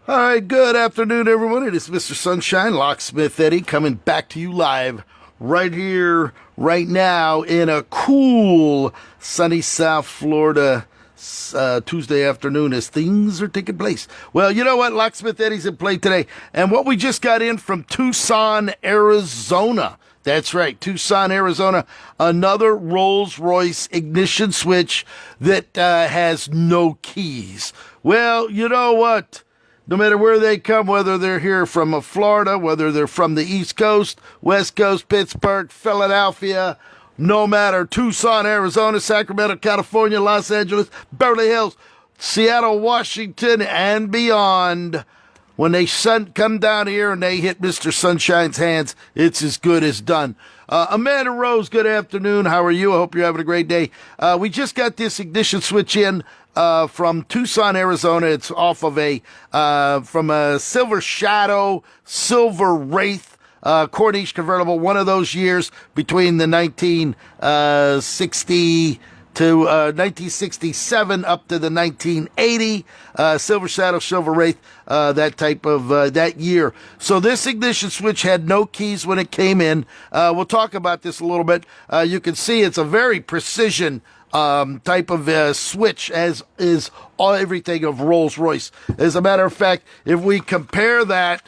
All right, good afternoon, everyone. It is Mr. Sunshine, Locksmith Eddy, coming back to you live right here, right now, in a cool, sunny South Florida Tuesday afternoon as things are taking place. Well, you know what? Locksmith Eddy's in play today. And what we just got in from Tucson, Arizona. That's right, Tucson, Arizona. Another Rolls-Royce ignition switch that has no keys. Well, you know what? No matter where they come, whether they're here from Florida, whether they're from the East Coast, West Coast, Pittsburgh, Philadelphia, no matter Tucson, Arizona, Sacramento, California, Los Angeles, Beverly Hills, Seattle, Washington, and beyond, when they come down here and they hit Mr. Sunshine's hands, it's as good as done. Amanda Rose, good afternoon. How are you? I hope you're having a great day. We just got this ignition switch in from Tucson, Arizona. It's off of from a Silver Shadow, Silver Wraith, Corniche convertible, one of those years between the 1960 to 1967 up to the 1980, Silver Shadow, Silver Wraith, that type of, that year. So this ignition switch had no keys when it came in. We'll talk about this a little bit. You can see it's a very precision type of switch, as is everything of Rolls-Royce. As a matter of fact, if we compare that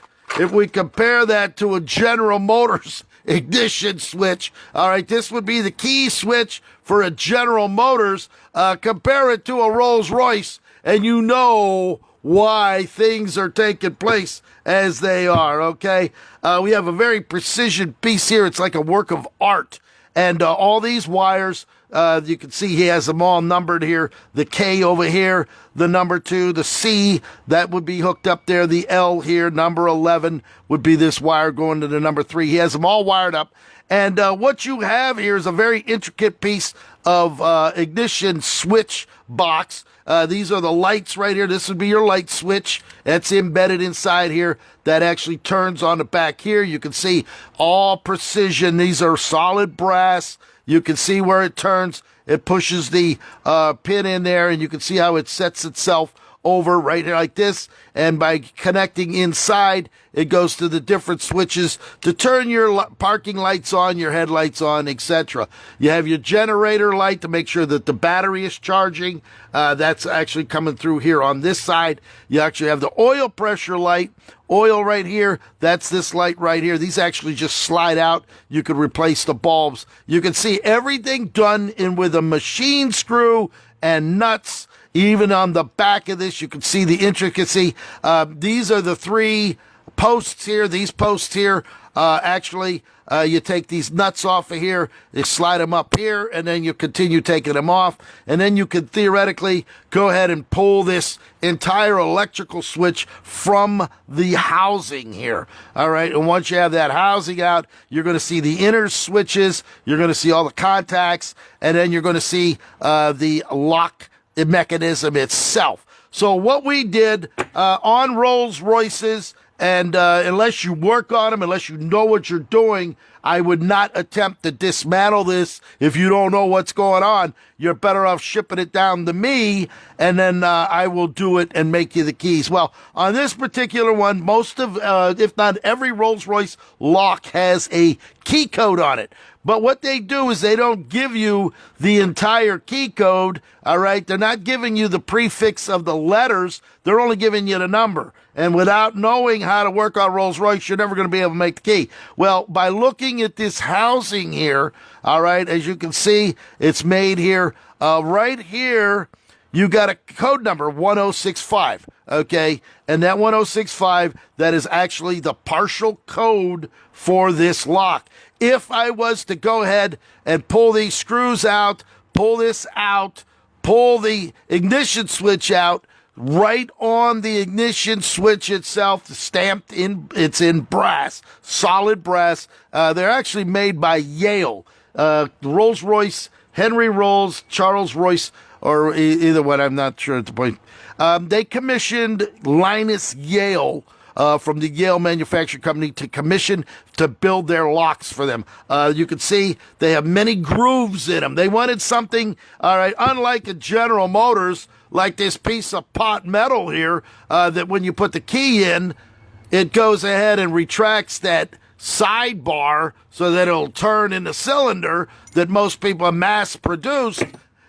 to a General Motors ignition switch, all right, this would be the key switch for a General Motors. Compare it to a Rolls-Royce, and you know why things are taking place as they are, okay? We have a very precision piece here. It's like a work of art. And all these wires, you can see he has them all numbered here. The K over here, the number 2, the C, that would be hooked up there. The L here, number 11, would be this wire going to the number 3. He has them all wired up. And what you have here is a very intricate piece of ignition switch box. These are the lights right here. This would be your light switch. That's embedded inside here. That actually turns on the back here. You can see all precision. These are solid brass. You can see where it turns. It pushes the pin in there, and you can see how it sets itself over right here like this. And by connecting inside, it goes to the different switches to turn your parking lights on, your headlights on, etc. You have your generator light to make sure that the battery is charging. That's actually coming through here on this side. You actually have the oil pressure light. Oil right here, that's this light right here. These actually just slide out. You could replace the bulbs. You can see everything done in with a machine screw and nuts. Even on the back of this, you can see the intricacy. These are the 3 posts here. These posts here, you take these nuts off of here, you slide them up here, and then you continue taking them off. And then you can theoretically go ahead and pull this entire electrical switch from the housing here. All right, and once you have that housing out, you're going to see the inner switches, you're going to see all the contacts, and then you're going to see the lock mechanism itself. So what we did on Rolls-Royces, and unless you work on them, unless you know what you're doing, I would not attempt to dismantle this. If you don't know what's going on, you're better off shipping it down to me, and then I will do it and make you the keys. Well, on this particular one, most of, if not every Rolls-Royce lock has a key code on it. But what they do is they don't give you the entire key code, all right? They're not giving you the prefix of the letters. They're only giving you the number. And without knowing how to work on Rolls-Royce, you're never going to be able to make the key. Well, by looking at this housing here, all right, as you can see, it's made here. Right here, you got a code number, 1065, okay? And that 1065, that is actually the partial code for this lock. If I was to go ahead and pull these screws out, pull this out, pull the ignition switch out, right on the ignition switch itself, stamped in, it's in brass, solid brass. They're actually made by Yale. Rolls-Royce, Henry Rolls, Charles Royce, or either one, I'm not sure at the point. They commissioned Linus Yale from the Yale Manufacturing Company to commission to build their locks for them. You can see they have many grooves in them. They wanted something, all right, unlike a General Motors, like this piece of pot metal here that when you put the key in, it goes ahead and retracts that sidebar so that it'll turn in the cylinder that most people mass produced.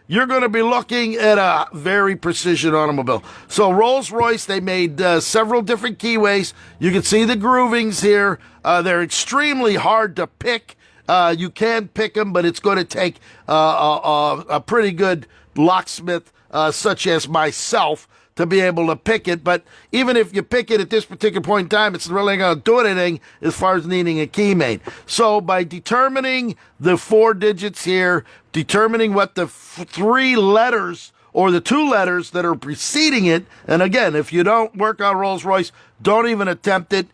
You're going to be looking at a very precision automobile. So Rolls-Royce, they made several different keyways. You can see the groovings here. They're extremely hard to pick. You can pick them, but it's going to take a pretty good locksmith such as myself to be able to pick it. But even if you pick it at this particular point in time, it's really going to do anything as far as needing a key made. So by determining the 4 digits here, determining what the 3 letters or the 2 letters that are preceding it, and again, if you don't work on Rolls-Royce, don't even attempt it.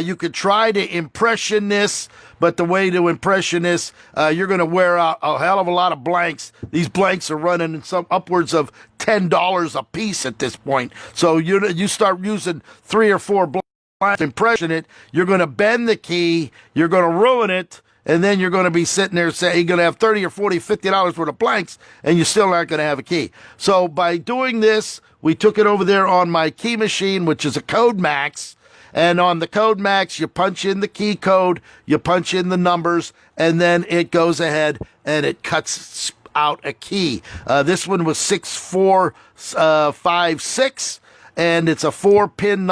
You could try to impression this, but the way to impression this, you're going to wear out a hell of a lot of blanks. These blanks are running some upwards of $10 a piece at this point. So you start using 3 or 4 blanks to impression it, you're going to bend the key, you're going to ruin it, and then you're going to be sitting there saying you're going to have $30 or $40, $50 worth of blanks, and you're still not going to have a key. So by doing this, we took it over there on my key machine, which is a Code Max. And on the Code Max, you punch in the key code, you punch in the numbers, and then it goes ahead and it cuts out a key. This one was 6456. And it's a 4-pin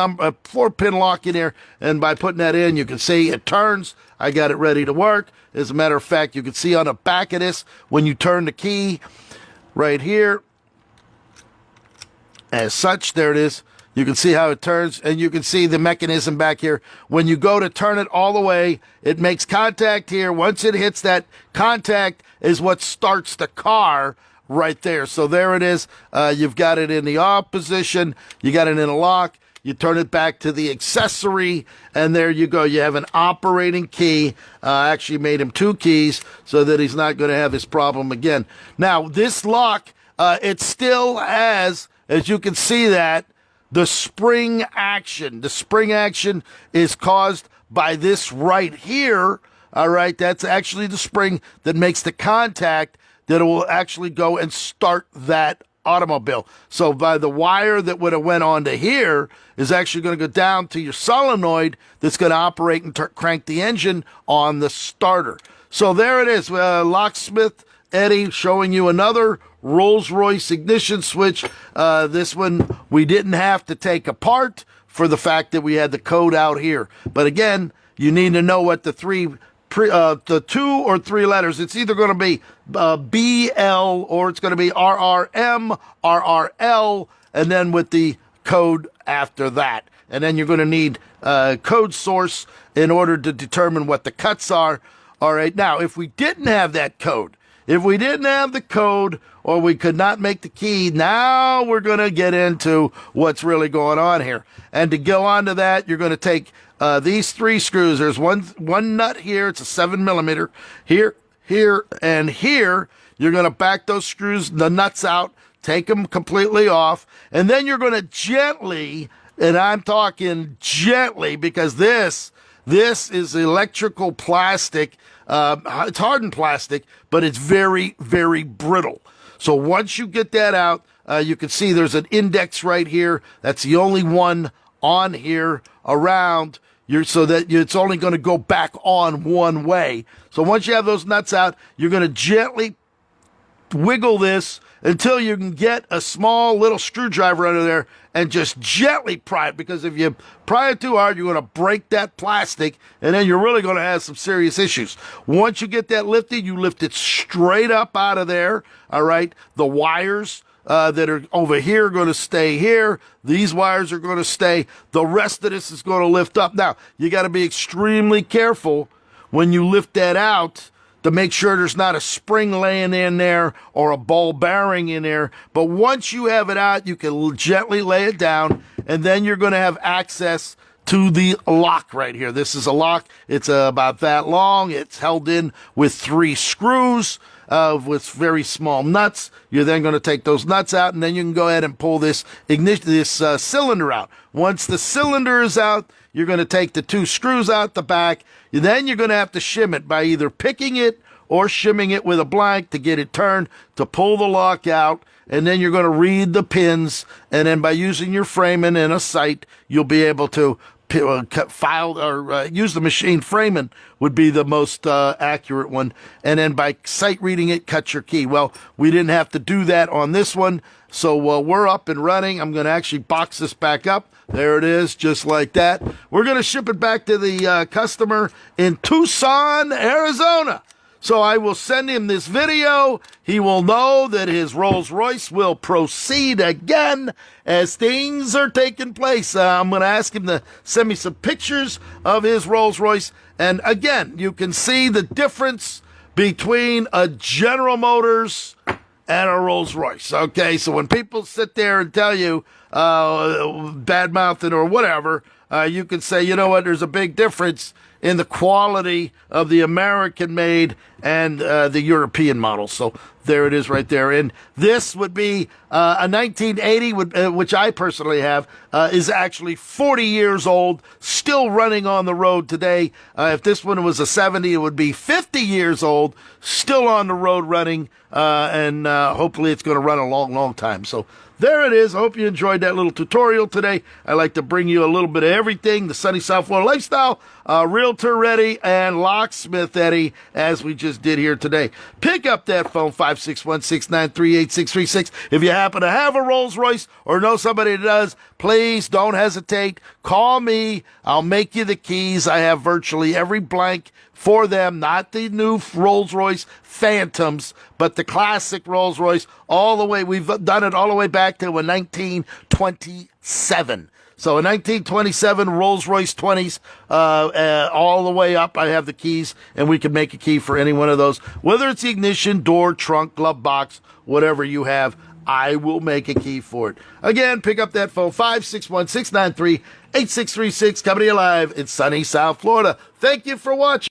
lock in here. And by putting that in, you can see it turns. I got it ready to work. As a matter of fact, you can see on the back of this, when you turn the key right here, as such, there it is. You can see how it turns, and you can see the mechanism back here. When you go to turn it all the way, it makes contact here. Once it hits that contact is what starts the car right there. So there it is. You've got it in the off position. You got it in a lock. You turn it back to the accessory, and there you go. You have an operating key. I actually made him 2 keys so that he's not going to have this problem again. Now, this lock, it still has, as you can see that, the spring action. The spring action is caused by this right here. All right, that's actually the spring that makes the contact that will actually go and start that automobile. So by the wire that would have went onto here is actually going to go down to your solenoid that's going to operate and crank the engine on the starter. So there it is. Locksmith Eddy showing you another Rolls-Royce ignition switch. This one we didn't have to take apart for the fact that we had the code out here. But again, you need to know what the 2 or 3 letters. It's either going to be BL or it's going to be RRM, RRL, and then with the code after that. And then you're going to need code source in order to determine what the cuts are. All right. Now, if we didn't have that code, if we didn't have the code or we could not make the key, now we're going to get into what's really going on here. And to go on to that, you're going to take these 3 screws. There's one nut here. It's a 7mm. Here, and here. You're going to back those screws, the nuts out, take them completely off. And then you're going to gently, and I'm talking gently because this is electrical plastic. It's hardened plastic, but it's very, very brittle. So once you get that out, you can see there's an index right here. That's the only one on here around so that it's only going to go back on one way. So once you have those nuts out, you're going to gently wiggle this until you can get a small little screwdriver under there and just gently pry it, because if you pry it too hard, you're going to break that plastic, and then you're really going to have some serious issues. Once you get that lifted, you lift it straight up out of there, all right? The wires that are over here are going to stay here. These wires are going to stay. The rest of this is going to lift up. Now, you got to be extremely careful when you lift that out to make sure there's not a spring laying in there or a ball bearing in there. But once you have it out, you can gently lay it down, and then you're going to have access to the lock right here. This is a lock. It's about that long. It's held in with 3 screws with very small nuts. You're then going to take those nuts out, and then you can go ahead and pull this cylinder out. Once the cylinder is out, you're going to take the 2 screws out the back. Then you're going to have to shim it by either picking it or shimming it with a blank to get it turned, to pull the lock out. and then you're going to read the pins, and then by using your framing and a sight, you'll be able to file or use the machine. Framing would be the most accurate one, and then by sight reading it, cut your key. Well, we didn't have to do that on this one, so we're up and running. I'm going to actually box this back up. There it is, just like that. We're going to ship it back to the customer in Tucson, Arizona. So I will send him this video. He will know that his Rolls Royce will proceed again as things are taking place. I'm going to ask him to send me some pictures of his Rolls Royce. And again, you can see the difference between a General Motors and a Rolls Royce. Okay, so when people sit there and tell you bad mouthing or whatever, you can say, you know what, there's a big difference in the quality of the American made and the European model. So there it is right there. And this would be a 1980, which I personally have, is actually 40 years old, still running on the road today. If this one was a 70, it would be 50 years old, still on the road running, and hopefully it's going to run a long, long time. So there it is. I hope you enjoyed that little tutorial today. I like to bring you a little bit of everything, the sunny South Florida lifestyle, Realtor Eddy, and Locksmith Eddy, as we just did here today. Pick up that phone, 561-693-8636. If you happen to have a Rolls Royce or know somebody that does, please don't hesitate. Call me. I'll make you the keys. I have virtually every blank for them, not the new Rolls Royce Phantoms, but the classic Rolls Royce all the way. We've done it all the way back to 1927. So a 1927 Rolls Royce 20s, all the way up. I have the keys, and we can make a key for any one of those. Whether it's the ignition, door, trunk, glove box, whatever you have, I will make a key for it. Again, pick up that phone, 561-693-8636, coming to you live in sunny South Florida. Thank you for watching.